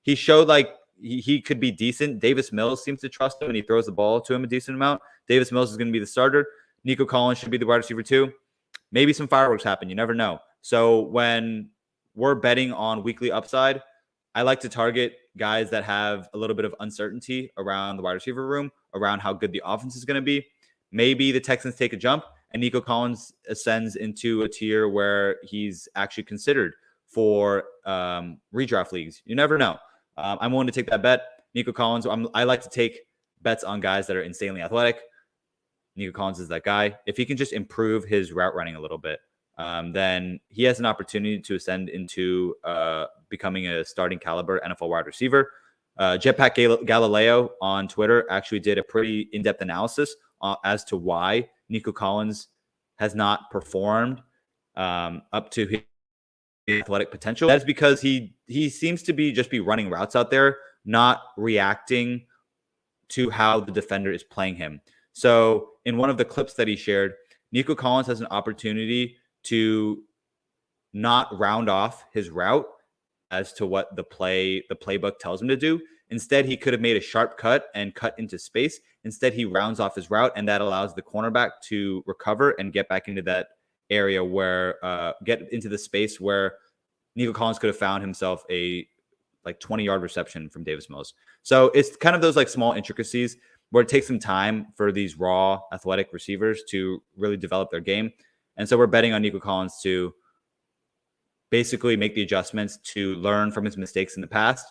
He showed like he could be decent. Davis Mills seems to trust him, and he throws the ball to him a decent amount. Davis Mills is going to be the starter. Nico Collins should be the wide receiver 2. Maybe some fireworks happen. You never know. So when we're betting on weekly upside, I like to target guys that have a little bit of uncertainty around the wide receiver room, around how good the offense is going to be. Maybe the Texans take a jump and Nico Collins ascends into a tier where he's actually considered for redraft leagues. You never know. I'm willing to take that bet. Nico Collins, I like to take bets on guys that are insanely athletic. Nico Collins is that guy. If he can just improve his route running a little bit, then he has an opportunity to ascend into becoming a starting caliber NFL wide receiver. Jetpack Galileo on Twitter actually did a pretty in-depth analysis as to why Nico Collins has not performed up to his athletic potential. That's because he seems to be running routes out there, not reacting to how the defender is playing him. So in one of the clips that he shared, Nico Collins has an opportunity to not round off his route as to what the playbook tells him to do. Instead, he could have made a sharp cut and cut into space. Instead, he rounds off his route, and that allows the cornerback to recover and get back into that area where get into the space where Nico Collins could have found himself a 20-yard reception from Davis Mills. So it's kind of those like small intricacies where it takes some time for these raw athletic receivers to really develop their game. And so we're betting on Nico Collins to basically make the adjustments to learn from his mistakes in the past.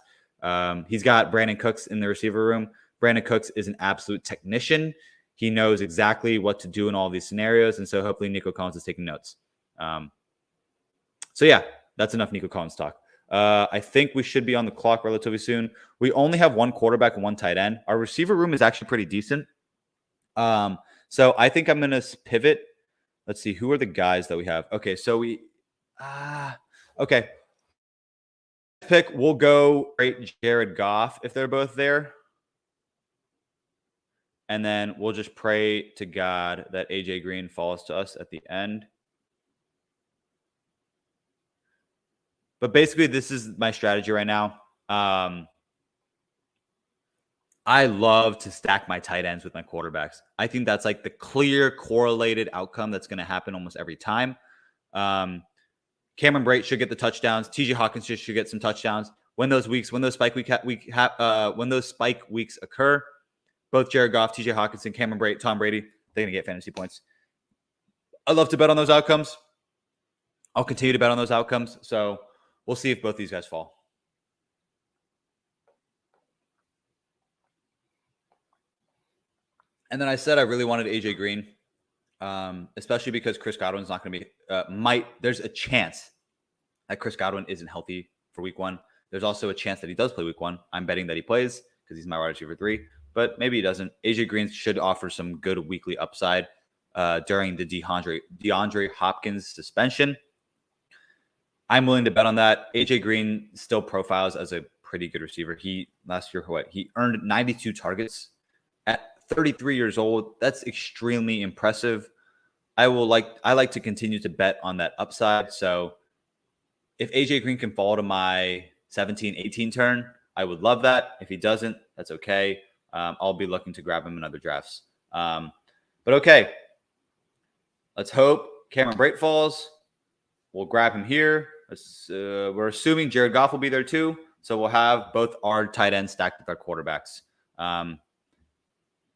He's got Brandon Cooks in the receiver room. Brandon Cooks is an absolute technician. He knows exactly what to do in all these scenarios. And so hopefully Nico Collins is taking notes. So yeah, that's enough Nico Collins talk. I think we should be on the clock relatively soon. We only have one quarterback and one tight end. Our receiver room is actually pretty decent. So I think I'm going to pivot. Let's see. Who are the guys that we have? Okay. So okay. Pick. We'll go Jared Goff if they're both there. And then we'll just pray to God that AJ Green falls to us at the end. But basically, this is my strategy right now. I love to stack my tight ends with my quarterbacks. I think that's like the clear correlated outcome that's going to happen almost every time. Cameron Brate should get the touchdowns. TJ Hawkins should get some touchdowns. When those spike weeks occur, both Jared Goff, TJ Hawkinson, Cameron Brate, Tom Brady, they're going to get fantasy points. I love to bet on those outcomes. I'll continue to bet on those outcomes. So we'll see if both these guys fall. And then I said I really wanted AJ Green, especially because Chris Godwin's not going to be there's a chance that Chris Godwin isn't healthy for week 1. There's also a chance that he does play week 1. I'm betting that he plays because he's my wide receiver 3, but maybe he doesn't. AJ Green should offer some good weekly upside during the DeAndre Hopkins suspension. I'm willing to bet on that. AJ Green still profiles as a pretty good receiver. Last year, he earned 92 targets at 33 years old. That's extremely impressive. I like to continue to bet on that upside. So if AJ Green can fall to my 17-18 turn, I would love that. If he doesn't, that's okay. I'll be looking to grab him in other drafts. But okay, let's hope Cameron Brate falls. We'll grab him here. We're assuming Jared Goff will be there too. So we'll have both our tight ends stacked with our quarterbacks.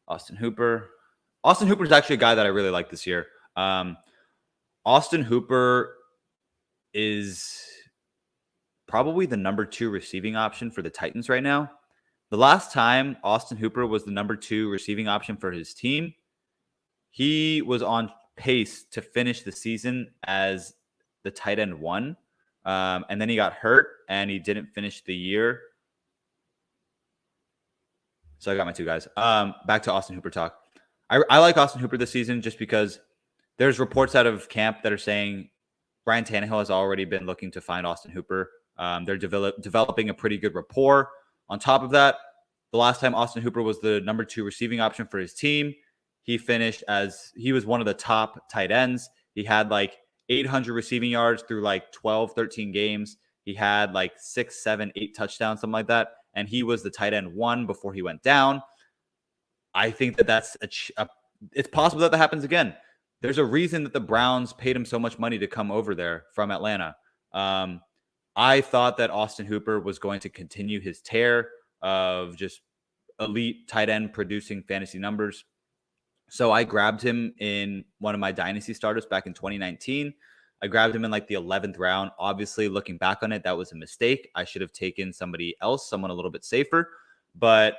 Austin Hooper. Austin Hooper is actually a guy that I really like this year. Austin Hooper is probably the number 2 receiving option for the Titans right now. The last time Austin Hooper was the number 2 receiving option for his team, he was on pace to finish the season as the tight end 1. And then he got hurt and he didn't finish the year. So I got my 2 guys. Back to Austin Hooper talk. I like Austin Hooper this season just because there's reports out of camp that are saying Ryan Tannehill has already been looking to find Austin Hooper. They're developing a pretty good rapport. On top of that, the last time Austin Hooper was the number 2 receiving option for his team, he finished as he was one of the top tight ends. He had like 800 receiving yards through like 12, 13 games. He had like 6, 7, 8 touchdowns, something like that. And he was the tight end 1 before he went down. I think that's it's possible that happens again. There's a reason that the Browns paid him so much money to come over there from Atlanta. I thought that Austin Hooper was going to continue his tear of just elite tight end producing fantasy numbers. So I grabbed him in one of my dynasty startups back in 2019. I grabbed him in like the 11th round. Obviously, looking back on it, that was a mistake. I should have taken somebody else, someone a little bit safer. But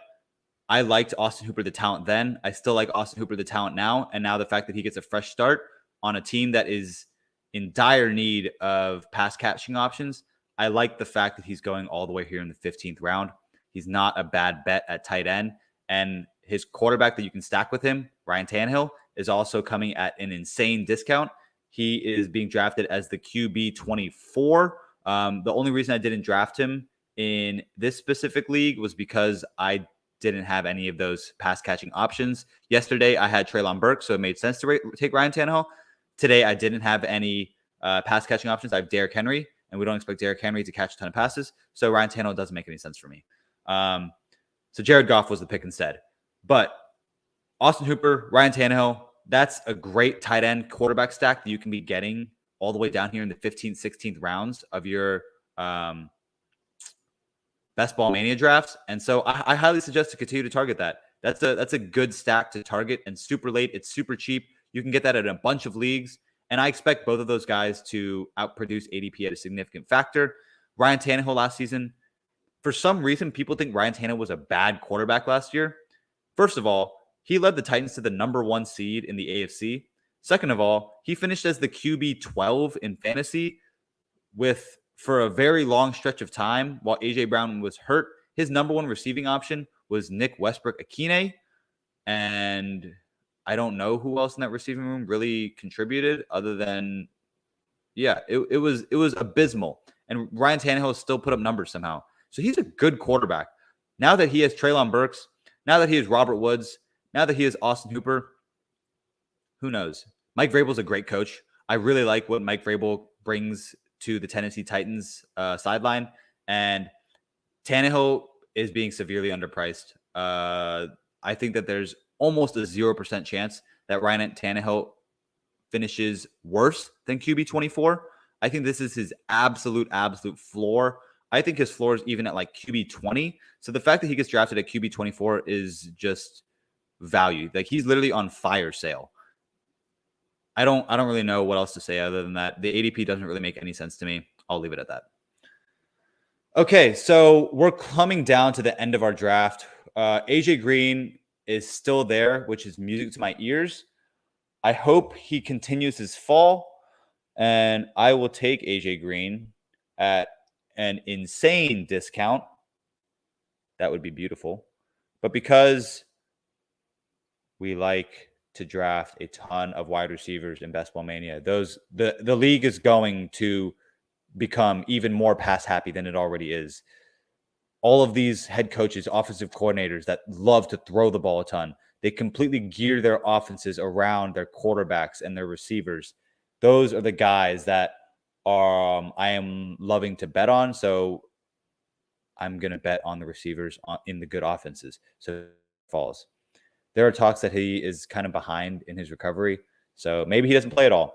I liked Austin Hooper, the talent then. I still like Austin Hooper, the talent now. And now the fact that he gets a fresh start on a team that is in dire need of pass catching options, I like the fact that he's going all the way here in the 15th round. He's not a bad bet at tight end. And his quarterback that you can stack with him, Ryan Tannehill, is also coming at an insane discount. He is being drafted as the QB 24. The only reason I didn't draft him in this specific league was because I didn't have any of those pass catching options. Yesterday, I had Treylon Burks, so it made sense to take Ryan Tannehill. Today, I didn't have any pass catching options. I have Derrick Henry, and we don't expect Derrick Henry to catch a ton of passes. So Ryan Tannehill doesn't make any sense for me. So Jared Goff was the pick instead. But Austin Hooper, Ryan Tannehill, that's a great tight end quarterback stack that you can be getting all the way down here in the 15th, 16th rounds of your Best Ball Mania drafts. And so I highly suggest to continue to target that. That's a good stack to target and super late. It's super cheap. You can get that in a bunch of leagues. And I expect both of those guys to outproduce ADP at a significant factor. Ryan Tannehill last season, for some reason, people think Ryan Tannehill was a bad quarterback last year. First of all, he led the Titans to the number 1 seed in the AFC. Second of all, he finished as the QB 12 in fantasy for a very long stretch of time while A.J. Brown was hurt. His number 1 receiving option was Nick Westbrook-Akine. And I don't know who else in that receiving room really contributed other than, it was abysmal. And Ryan Tannehill still put up numbers somehow. So he's a good quarterback. Now that he has Treylon Burks, now that he has Robert Woods, now that he has Austin Hooper, who knows? Mike Vrabel's a great coach. I really like what Mike Vrabel brings to the Tennessee Titans sideline. And Tannehill is being severely underpriced. I think that there's almost a 0% chance that Ryan Tannehill finishes worse than QB 24. I think this is his absolute floor. I think his floor is even at like QB 20. So the fact that he gets drafted at QB 24 is just value. Like he's literally on fire sale. I don't really know what else to say other than that. The ADP doesn't really make any sense to me. I'll leave it at that. Okay, so we're coming down to the end of our draft. AJ Green is still there, which is music to my ears. I hope he continues his fall, and I will take AJ Green at an insane discount. That would be beautiful. But because we like to draft a ton of wide receivers in Best Ball Mania, the league is going to become even more pass happy than it already is. All of these head coaches, offensive coordinators that love to throw the ball a ton, they completely gear their offenses around their quarterbacks and their receivers. Those are the guys that I am loving to bet on. So I'm going to bet on the receivers in the good offenses. So falls. There are talks that he is kind of behind in his recovery. So maybe he doesn't play at all.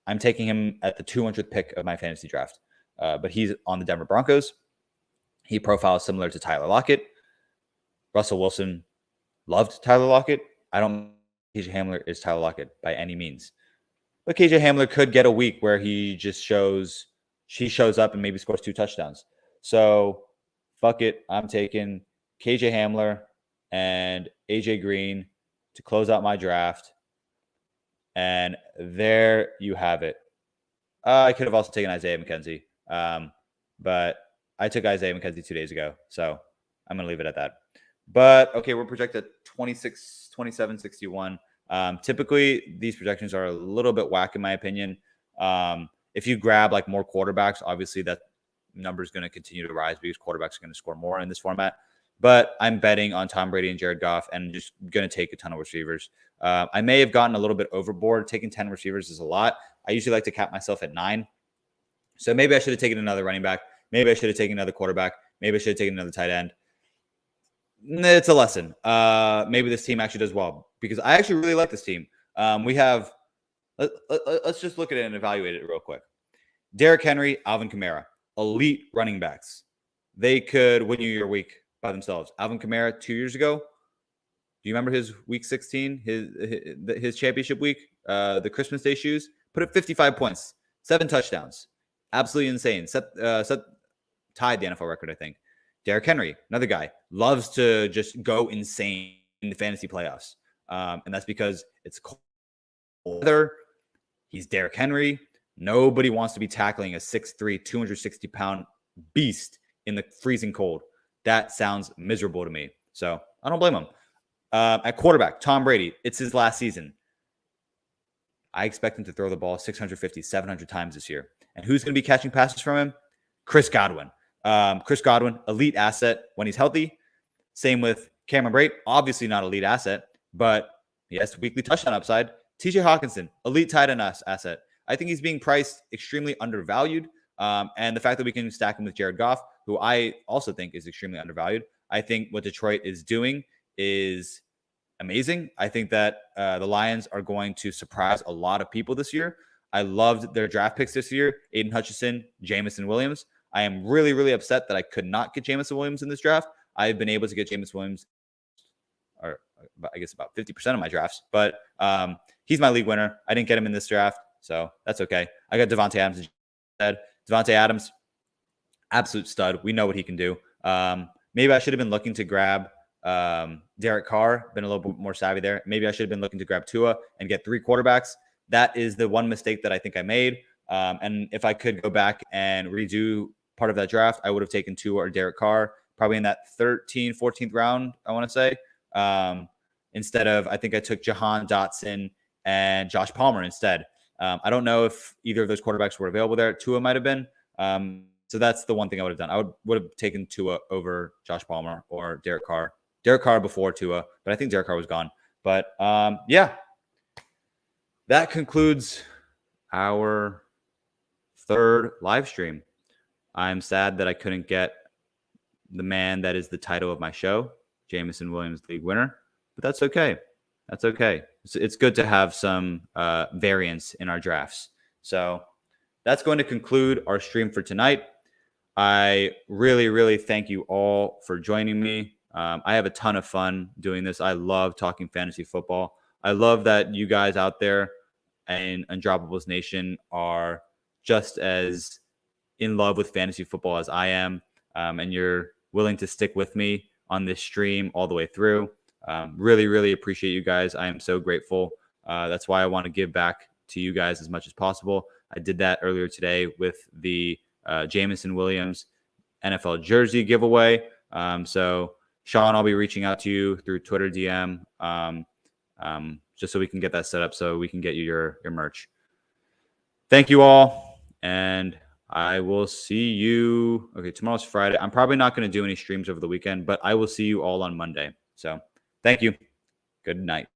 I'm taking him at the 200th pick of my fantasy draft. But he's on the Denver Broncos. He profiles similar to Tyler Lockett. Russell Wilson loved Tyler Lockett. I don't think KJ Hamler is Tyler Lockett by any means. But KJ Hamler could get a week where he shows up and maybe scores 2 touchdowns. So fuck it. I'm taking KJ Hamler and AJ Green to close out my draft. And there you have it. I could have also taken Isaiah McKenzie, but I took Isaiah McKenzie 2 days ago, so I'm going to leave it at that. But, okay, we're projected 26, 27, 61. Typically, these projections are a little bit whack, in my opinion. If you grab, like, more quarterbacks, obviously that number is going to continue to rise because quarterbacks are going to score more in this format. But I'm betting on Tom Brady and Jared Goff and just going to take a ton of receivers. I may have gotten a little bit overboard. Taking 10 receivers is a lot. I usually like to cap myself at 9. So maybe I should have taken another running back. Maybe I should have taken another quarterback. Maybe I should have taken another tight end. It's a lesson. Maybe this team actually does well because I actually really like this team. Let's just look at it and evaluate it real quick. Derrick Henry, Alvin Kamara, elite running backs. They could win you your week by themselves. Alvin Kamara 2 years ago. Do you remember his week 16, his championship week, the Christmas Day shoes? Put up 55 points, 7 touchdowns. Absolutely insane. Tied the NFL record, I think. Derrick Henry, another guy, loves to just go insane in the fantasy playoffs. And that's because it's cold weather. He's Derrick Henry. Nobody wants to be tackling a 6'3", 260-pound beast in the freezing cold. That sounds miserable to me. So I don't blame him. At quarterback, Tom Brady, it's his last season. I expect him to throw the ball 650, 700 times this year. And who's going to be catching passes from him? Chris Godwin. Chris Godwin, elite asset when he's healthy. Same with Cameron Brate, obviously not elite asset, but he has weekly touchdown upside. TJ Hawkinson, elite tight end asset. I think he's being priced extremely undervalued. And the fact that we can stack him with Jared Goff, who I also think is extremely undervalued. I think what Detroit is doing is amazing. I think that the Lions are going to surprise a lot of people this year. I loved their draft picks this year. Aiden Hutchinson, Jameson Williams. I am really, really upset that I could not get Jameson Williams in this draft. I've been able to get Jameson Williams, or I guess about 50% of my drafts, but he's my league winner. I didn't get him in this draft, so that's okay. I got Devontae Adams instead. Devontae Adams, absolute stud. We know what he can do. Maybe I should have been looking to grab Derek Carr, been a little bit more savvy there. Maybe I should have been looking to grab Tua and get 3 quarterbacks. That is the one mistake that I think I made. And if I could go back and redo part of that draft, I would have taken Tua or Derek Carr, probably in that 13th, 14th round, I want to say. Instead of, I think I took Jahan Dotson and Josh Palmer instead. I don't know if either of those quarterbacks were available there. Tua might have been. So that's the one thing I would have done. I would have taken Tua over Josh Palmer or Derek Carr. Derek Carr before Tua, but I think Derek Carr was gone. But yeah, that concludes our 3rd live stream. I'm sad that I couldn't get the man that is the title of my show, Jameson Williams, league winner, but that's okay. That's okay. It's good to have some variance in our drafts. So that's going to conclude our stream for tonight. I really, really thank you all for joining me. I have a ton of fun doing this. I love talking fantasy football. I love that you guys out there in Undroppables Nation are just as in love with fantasy football as I am, and you're willing to stick with me on this stream all the way through. Really, really appreciate you guys. I am so grateful. That's why I want to give back to you guys as much as possible. I did that earlier today with the Jameson Williams NFL jersey giveaway. So Sean, I'll be reaching out to you through Twitter DM, just so we can get that set up so we can get you your merch. Thank you all, and I will see you. Okay, tomorrow's Friday. I'm probably not going to do any streams over the weekend, but I will see you all on Monday. So thank you. Good night.